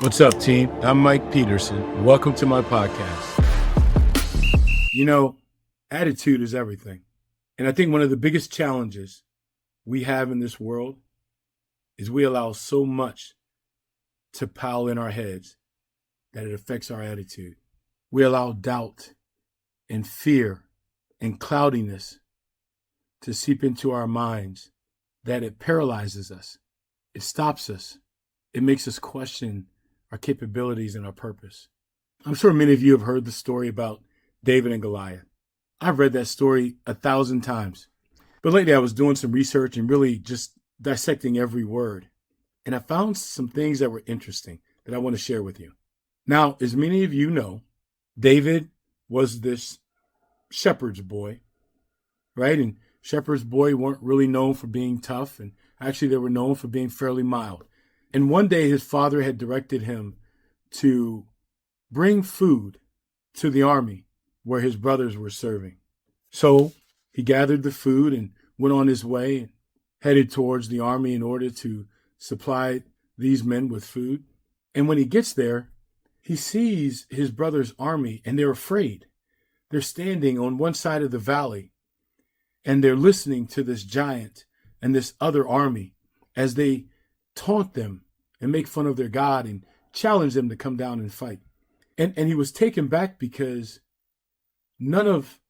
What's up, team? I'm Mike Peterson. Welcome to my podcast. Attitude is everything. And I think one of the biggest challenges we have in this world is we allow so much to pile in our heads that it affects our attitude. We allow doubt and fear and cloudiness to seep into our minds, that it paralyzes us. It stops us. It makes us question our capabilities and our purpose. I'm sure many of you have heard the story about David and Goliath. I've read that story 1,000 times. But lately I was doing some research and really just dissecting every word. And I found some things that were interesting that I want to share with you. Now, as many of you know, David was this shepherd's boy, right? And shepherd's boy weren't really known for being tough. And actually they were known for being fairly mild. And one day his father had directed him to bring food to the army where his brothers were serving. So he gathered the food and went on his way and headed towards the army in order to supply these men with food. And when he gets there, he sees his brother's army and they're afraid. They're standing on one side of the valley and they're listening to this giant and this other army as they taunt them and make fun of their God and challenge them to come down and fight. And he was taken back because none of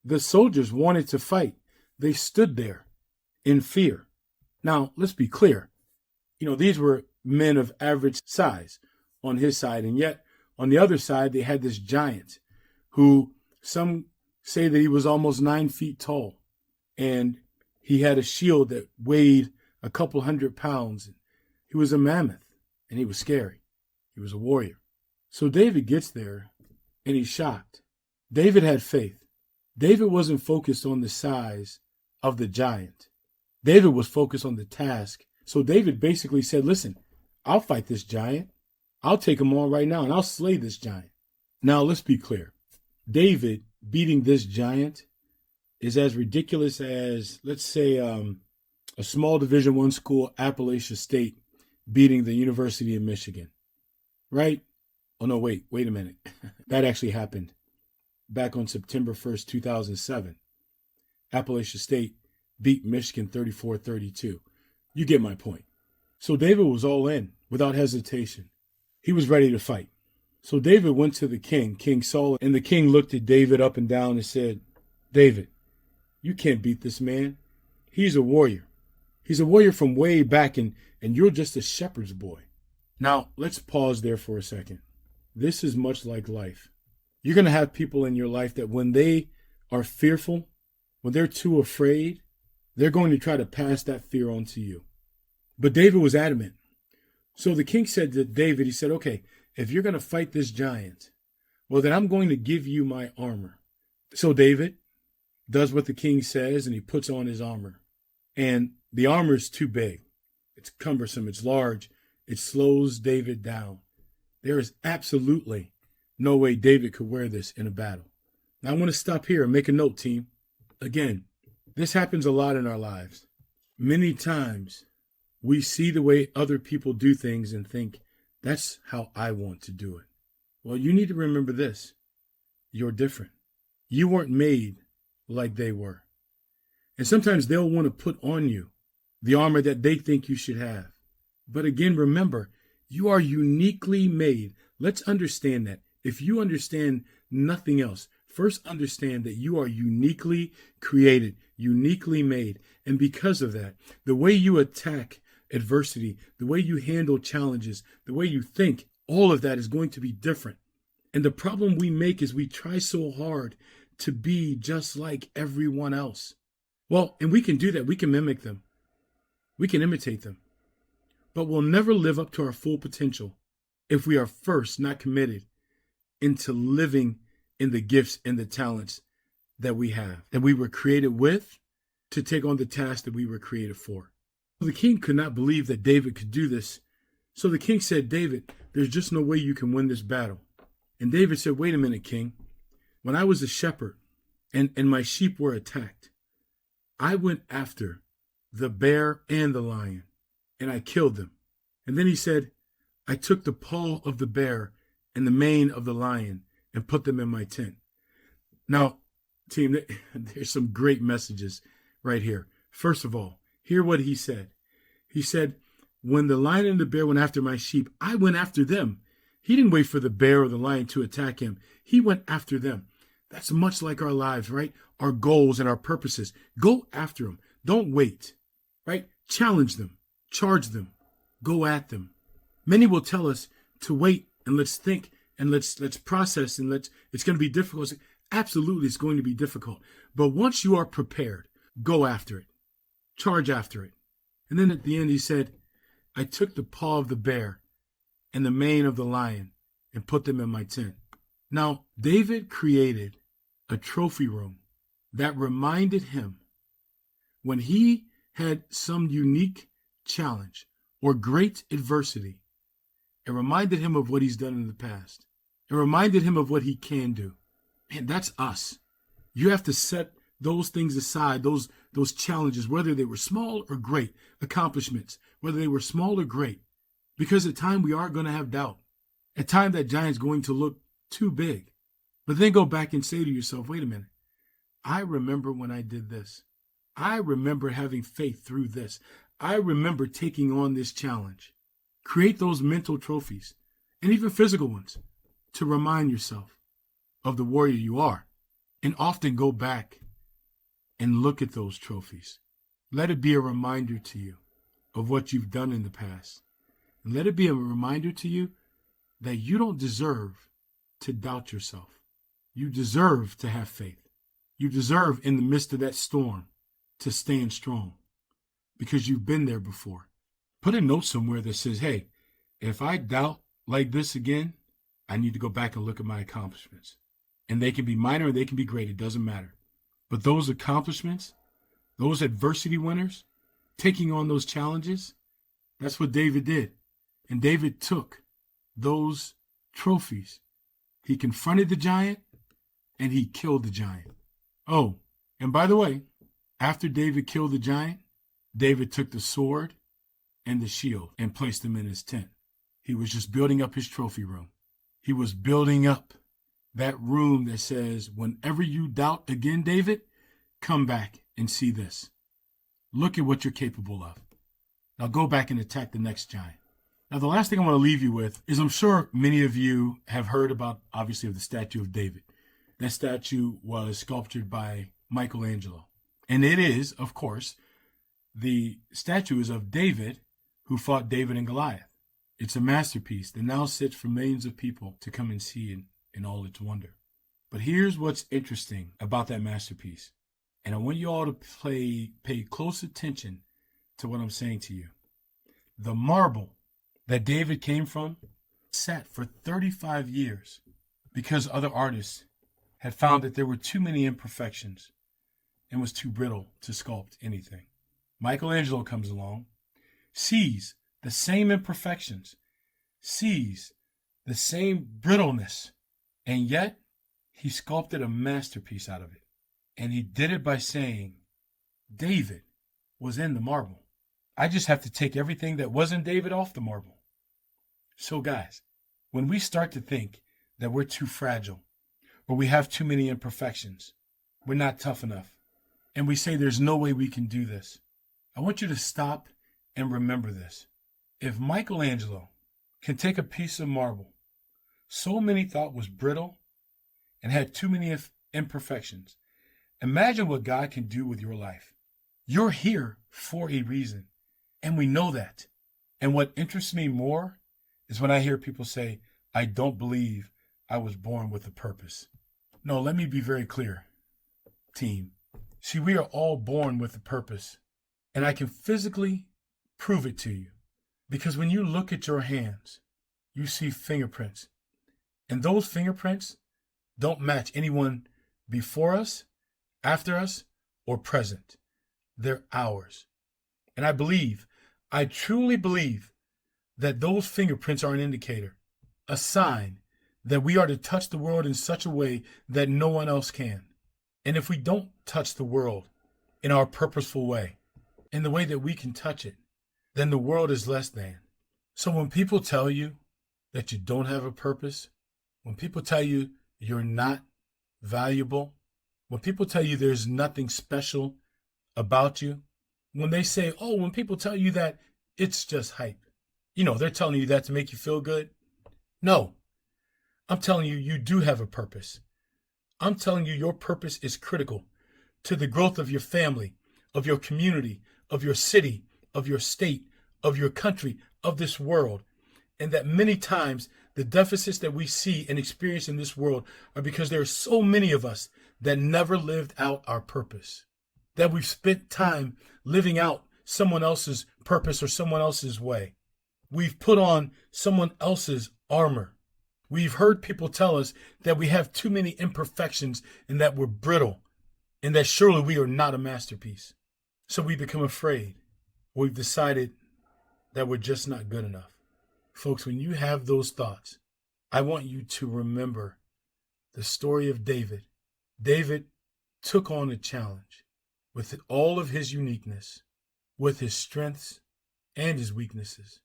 the soldiers wanted to fight. They stood there in fear. Now, let's be clear. These were men of average size on his side. And yet on the other side, they had this giant who some say that he was almost 9 feet tall. And he had a shield that weighed a couple 100 pounds. He was a mammoth and he was scary. He was a warrior. So David gets there and he's shocked. David had faith. David wasn't focused on the size of the giant. David was focused on the task. So David basically said, listen, I'll fight this giant. I'll take him on right now and I'll slay this giant. Now, let's be clear. David beating this giant is as ridiculous as, let's say, a small Division I school, Appalachia State, beating the University of Michigan, right? Oh, no, wait a minute. That actually happened back on September 1st, 2007. Appalachia State beat Michigan 34-32. You get my point. So David was all in without hesitation. He was ready to fight. So David went to the king, King Saul, and the king looked at David up and down and said, David, you can't beat this man. He's a warrior. He's a warrior from way back, and you're just a shepherd's boy. Now, let's pause there for a second. This is much like life. You're going to have people in your life that when they are fearful, when they're too afraid, they're going to try to pass that fear on to you. But David was adamant. So the king said to David, he said, okay, if you're going to fight this giant, well, then I'm going to give you my armor. So David does what the king says, and he puts on his armor. And the armor is too big. It's cumbersome. It's large. It slows David down. There is absolutely no way David could wear this in a battle. Now, I want to stop here and make a note, team. Again, this happens a lot in our lives. Many times we see the way other people do things and think, that's how I want to do it. Well, you need to remember this. You're different. You weren't made like they were. And sometimes they'll want to put on you the armor that they think you should have. But again, remember, you are uniquely made. Let's understand that. If you understand nothing else, first understand that you are uniquely created, uniquely made. And because of that, the way you attack adversity, the way you handle challenges, the way you think, all of that is going to be different. And the problem we make is we try so hard to be just like everyone else. Well, and we can do that. We can mimic them. We can imitate them. But we'll never live up to our full potential if we are first not committed into living in the gifts and the talents that we have, that we were created with, to take on the task that we were created for. The king could not believe that David could do this. So the king said, David, there's just no way you can win this battle. And David said, wait a minute, king. When I was a shepherd and my sheep were attacked, I went after the bear and the lion and I killed them. And then he said, I took the paw of the bear and the mane of the lion and put them in my tent. Now, team, there's some great messages right here. First of all, hear what he said. He said, when the lion and the bear went after my sheep, I went after them. He didn't wait for the bear or the lion to attack him. He went after them. That's much like our lives, right? Our goals and our purposes. Go after them. Don't wait, right? Challenge them. Charge them. Go at them. Many will tell us to wait and let's think and let's process and it's going to be difficult. Absolutely, it's going to be difficult. But once you are prepared, go after it. Charge after it. And then at the end, he said, I took the paw of the bear and the mane of the lion and put them in my tent. Now, David created a trophy room that reminded him when he had some unique challenge or great adversity. It reminded him of what he's done in the past. It reminded him of what he can do. Man, that's us. You have to set those things aside, those challenges, whether they were small or great, accomplishments, whether they were small or great. Because at times we are going to have doubt. At times that giant's going to look too big. But then go back and say to yourself, wait a minute. I remember when I did this. I remember having faith through this. I remember taking on this challenge. Create those mental trophies, and even physical ones, to remind yourself of the warrior you are. And often go back and look at those trophies. Let it be a reminder to you of what you've done in the past. And let it be a reminder to you that you don't deserve to doubt yourself. You deserve to have faith. You deserve, in the midst of that storm, to stand strong because you've been there before. Put a note somewhere that says, hey, if I doubt like this again, I need to go back and look at my accomplishments. And they can be minor or they can be great. It doesn't matter. But those accomplishments, those adversity winners, taking on those challenges, that's what David did. And David took those trophies. He confronted the giant and he killed the giant. Oh, and by the way, after David killed the giant, David took the sword and the shield and placed them in his tent. He was just building up his trophy room. He was building up that room that says, whenever you doubt again, David, come back and see this. Look at what you're capable of. Now go back and attack the next giant. Now, the last thing I want to leave you with is I'm sure many of you have heard about, obviously, of the statue of David. That statue was sculptured by Michelangelo. And it is, of course, the statue is of David, who fought David and Goliath. It's a masterpiece that now sits for millions of people to come and see in all its wonder. But here's what's interesting about that masterpiece. And I want you all to pay close attention to what I'm saying to you. The marble that David came from sat for 35 years because other artists had found that there were too many imperfections and was too brittle to sculpt anything. Michelangelo comes along, sees the same imperfections, sees the same brittleness, and yet he sculpted a masterpiece out of it. And he did it by saying, David was in the marble. I just have to take everything that wasn't David off the marble. So guys, when we start to think that we're too fragile or we have too many imperfections, we're not tough enough, and we say there's no way we can do this, I want you to stop and remember this. If Michelangelo can take a piece of marble so many thought was brittle and had too many imperfections, imagine what God can do with your life. You're here for a reason, and we know that. And what interests me more is when I hear people say, I don't believe I was born with a purpose. No, let me be very clear, team. See, we are all born with a purpose, and I can physically prove it to you. Because when you look at your hands, you see fingerprints. And those fingerprints don't match anyone before us, after us, or present. They're ours. And I truly believe that those fingerprints are an indicator, a sign that we are to touch the world in such a way that no one else can. And if we don't touch the world in our purposeful way, in the way that we can touch it, then the world is less than. So when people tell you that you don't have a purpose, when people tell you you're not valuable, when people tell you there's nothing special about you, when they say, oh, when people tell you that, it's just hype. They're telling you that to make you feel good. No, I'm telling you, you do have a purpose. I'm telling you, your purpose is critical to the growth of your family, of your community, of your city, of your state, of your country, of this world. And that many times the deficits that we see and experience in this world are because there are so many of us that never lived out our purpose, that we've spent time living out someone else's purpose or someone else's way. We've put on someone else's armor. We've heard people tell us that we have too many imperfections and that we're brittle and that surely we are not a masterpiece. So we become afraid. We've decided that we're just not good enough. Folks, when you have those thoughts, I want you to remember the story of David. David took on a challenge with all of his uniqueness, with his strengths and his weaknesses,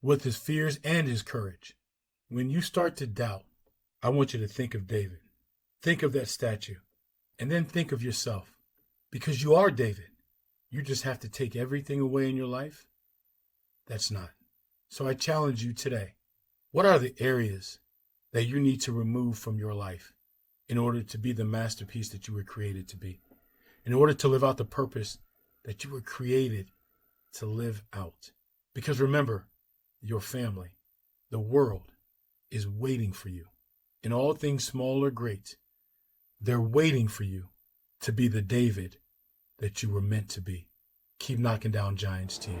with his fears and his courage. When you start to doubt, I want you to think of David. Think of that statue, and then think of yourself, because you are David. You just have to take everything away in your life. That's not. So I challenge you today. What are the areas that you need to remove from your life in order to be the masterpiece that you were created to be? In order to live out the purpose that you were created to live out? Because remember, your family, the world, is waiting for you. In all things small or great, they're waiting for you to be the David that you were meant to be. Keep knocking down giants, team.